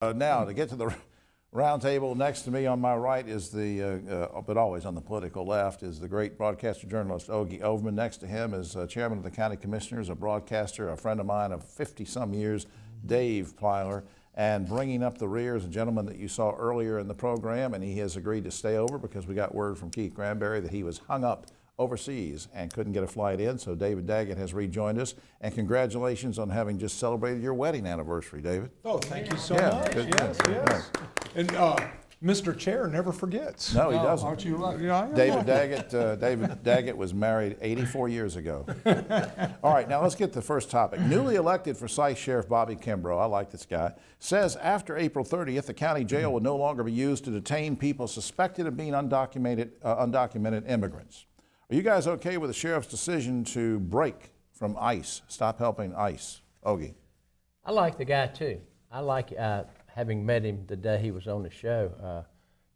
Now, to get to the roundtable, next to me on my right is but always on the political left, is the great broadcaster journalist Ogie Overman. Next to him is chairman of the county commissioners, a broadcaster, a friend of mine of 50-some years, Dave Plyler. And bringing up the rear is a gentleman that you saw earlier in the program, and he has agreed to stay over because we got word from Keith Granberry that he was hung up overseas and couldn't get a flight in, so David Daggett has rejoined us. And congratulations on having just celebrated your wedding anniversary, David. Oh, thank you so much. Yes. And Mr. Chair never forgets. No, he doesn't. Aren't you? David Daggett was married 84 years ago. All right, now let's get to the first topic. Newly elected Forsyth Sheriff Bobby Kimbrough, I like this guy, says after April 30th, the county jail will no longer be used to detain people suspected of being undocumented immigrants. Are you guys okay with the sheriff's decision to break from ICE, stop helping ICE? Ogie. I like the guy too. I like having met him the day he was on the show.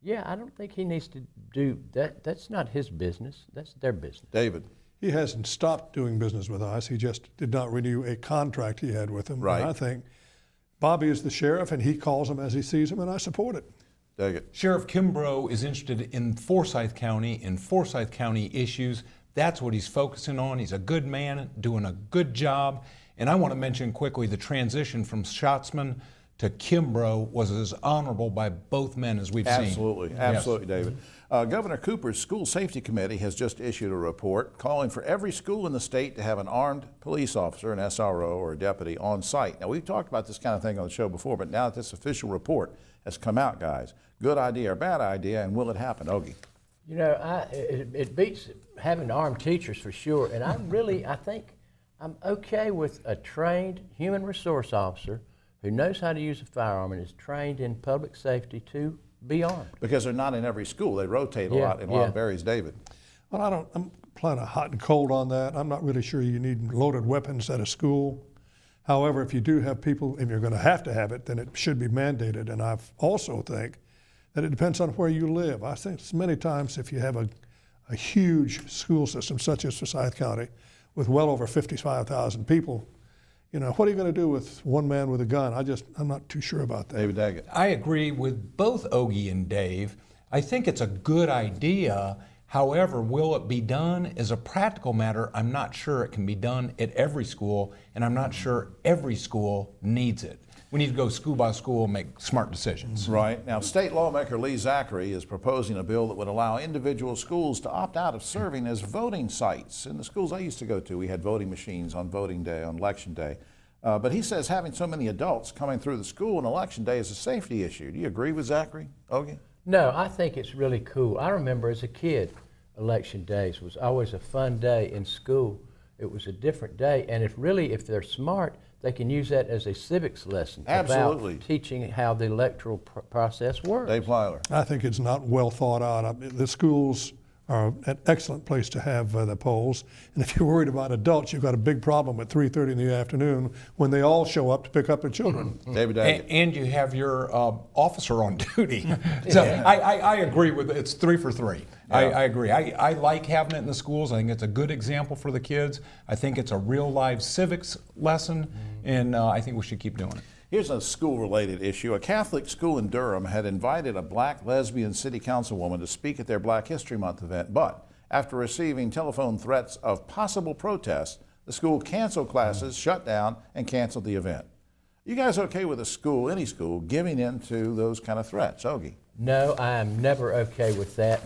Yeah, I don't think he needs to do that. That's not his business. That's their business. David. He hasn't stopped doing business with ICE. He just did not renew a contract he had with them. Right. And I think Bobby is the sheriff, and he calls them as he sees them, and I support it. Daggett. Sheriff Kimbrough is interested in Forsyth County and Forsyth County issues. That's what he's focusing on. He's a good man, doing a good job. And I want to mention quickly the transition from Schatzman to Kimbrough was as honorable by both men as we've seen. Absolutely, David. Governor Cooper's School Safety Committee has just issued a report calling for every school in the state to have an armed police officer, an SRO or a deputy, on site. Now, we've talked about this kind of thing on the show before, but now that this official report has come out, guys, good idea or bad idea, and will it happen? Ogie. You know, it beats having armed teachers for sure, and I think I'm okay with a trained human resource officer who knows how to use a firearm and is trained in public safety to be armed. Because they're not in every school. They rotate a lot in a lot of areas, David. Well, I'm kind of hot and cold on that. I'm not really sure you need loaded weapons at a school. However, if you do have people, if you're going to have it, then it should be mandated. And I also think that it depends on where you live. I think many times if you have a huge school system such as Forsyth County with well over 55,000 people, you know, what are you going to do with one man with a gun? I'm not too sure about that. David Daggett. I agree with both Ogie and Dave. I think it's a good idea. However, will it be done? As a practical matter, I'm not sure it can be done at every school, and I'm not sure every school needs it. We need to go school by school and make smart decisions. Right. Now, state lawmaker Lee Zachary is proposing a bill that would allow individual schools to opt out of serving as voting sites. In the schools I used to go to, we had voting machines on voting day, on election day. But he says having so many adults coming through the school on election day is a safety issue. Do you agree with Zachary? Ogie? No, I think it's really cool. I remember as a kid, election days was always a fun day in school. It was a different day, and if they're smart, they can use that as a civics lesson. Absolutely. About teaching how the electoral process works. Dave Plyler. I think it's not well thought out. The schools are an excellent place to have the polls. And if you're worried about adults, you've got a big problem at 3:30 in the afternoon when they all show up to pick up their children. David Daggett. And you have your officer on duty. So I agree with it. It's 3 for 3. Yeah. I agree. I like having it in the schools. I think it's a good example for the kids. I think it's a real live civics lesson, and I think we should keep doing it. Here's a school-related issue. A Catholic school in Durham had invited a black lesbian city councilwoman to speak at their Black History Month event, but after receiving telephone threats of possible protests, the school canceled classes, shut down, and canceled the event. You guys okay with a school, any school, giving in to those kind of threats? Ogie? No, I am never okay with that,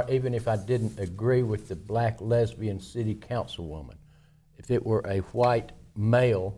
even if I didn't agree with the black lesbian city councilwoman. If it were a white male,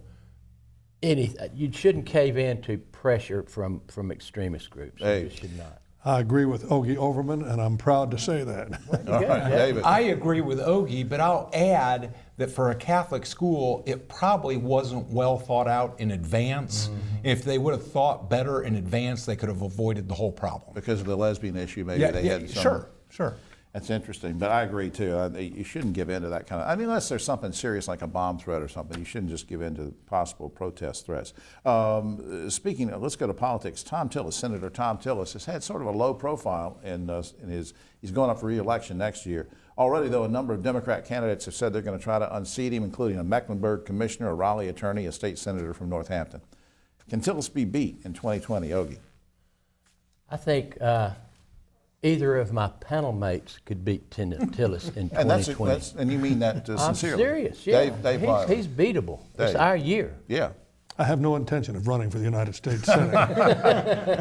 you shouldn't cave in to pressure from extremist groups. Hey. You should not. I agree with Ogie Overman, and I'm proud to say that. All right, David. I agree with Ogie, but I'll add that for a Catholic school, it probably wasn't well thought out in advance. Mm-hmm. If they would have thought better in advance, they could have avoided the whole problem. Because of the lesbian issue, maybe they had some. Sure. That's interesting, but I agree too. You shouldn't give in to that kind of, unless there's something serious like a bomb threat or something, you shouldn't just give in to possible protest threats. Speaking of, let's go to politics. Tom Tillis, Senator Tom Tillis, has had sort of a low profile he's going up for re-election next year. Already, though, a number of Democrat candidates have said they're going to try to unseat him, including a Mecklenburg commissioner, a Raleigh attorney, a state senator from Northampton. Can Tillis be beat in 2020, Ogie? I think either of my panel mates could beat Tillis in 2020. And you mean that I'm sincerely? serious, yeah. Dave Pyle. He's beatable. It's Dave. our year. Yeah. I have no intention of running for the United States Senate.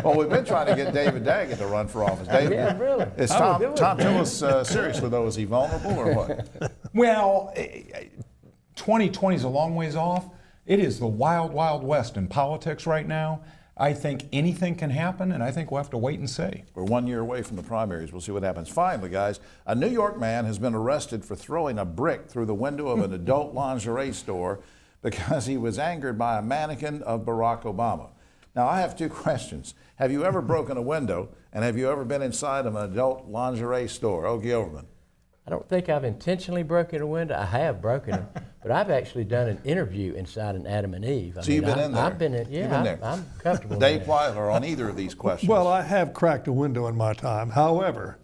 Well, we've been trying to get David Daggett to run for office. David, Yeah, really. Is Tom Tillis seriously though? Is he vulnerable or what? Well, 2020 is a long ways off. It is the wild, wild west in politics right now. I think anything can happen, and I think we'll have to wait and see. We're 1 year away from the primaries. We'll see what happens. Finally, guys, a New York man has been arrested for throwing a brick through the window of an adult lingerie store because he was angered by a mannequin of Barack Obama. Now, I have two questions. Have you ever broken a window, and have you ever been inside of an adult lingerie store? Ogie Overman. I don't think I've intentionally broken a window. I have broken them, but I've actually done an interview inside an Adam and Eve. So you've been in there? I've been in, You've been there. I'm comfortable Dave in there. Plyler on either of these questions. Well, I have cracked a window in my time. However,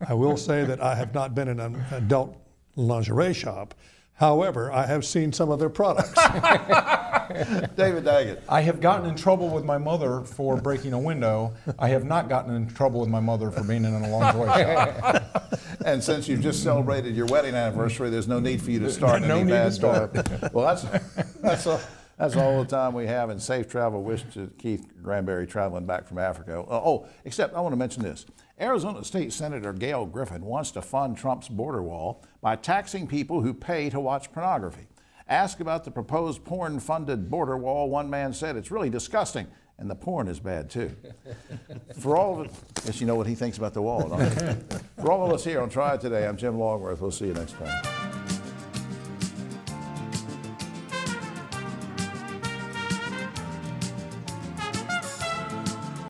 I will say that I have not been in an adult lingerie shop. However, I have seen some of their products. David Daggett. I have gotten in trouble with my mother for breaking a window. I have not gotten in trouble with my mother for being in a lingerie shop. And since you've just celebrated your wedding anniversary, there's no need for you to start No any need to bad start. Well, that's all the time we have, and safe travel. Wish to Keith Granberry traveling back from Africa. Except I want to mention this. Arizona State Senator Gail Griffin wants to fund Trump's border wall by taxing people who pay to watch pornography. Asked about the proposed porn-funded border wall, one man said, "It's really disgusting, and the porn is bad too." For all of it, I guess you know what he thinks about the wall, don't you? For all of us here on Triad today, I'm Jim Longworth. We'll see you next time.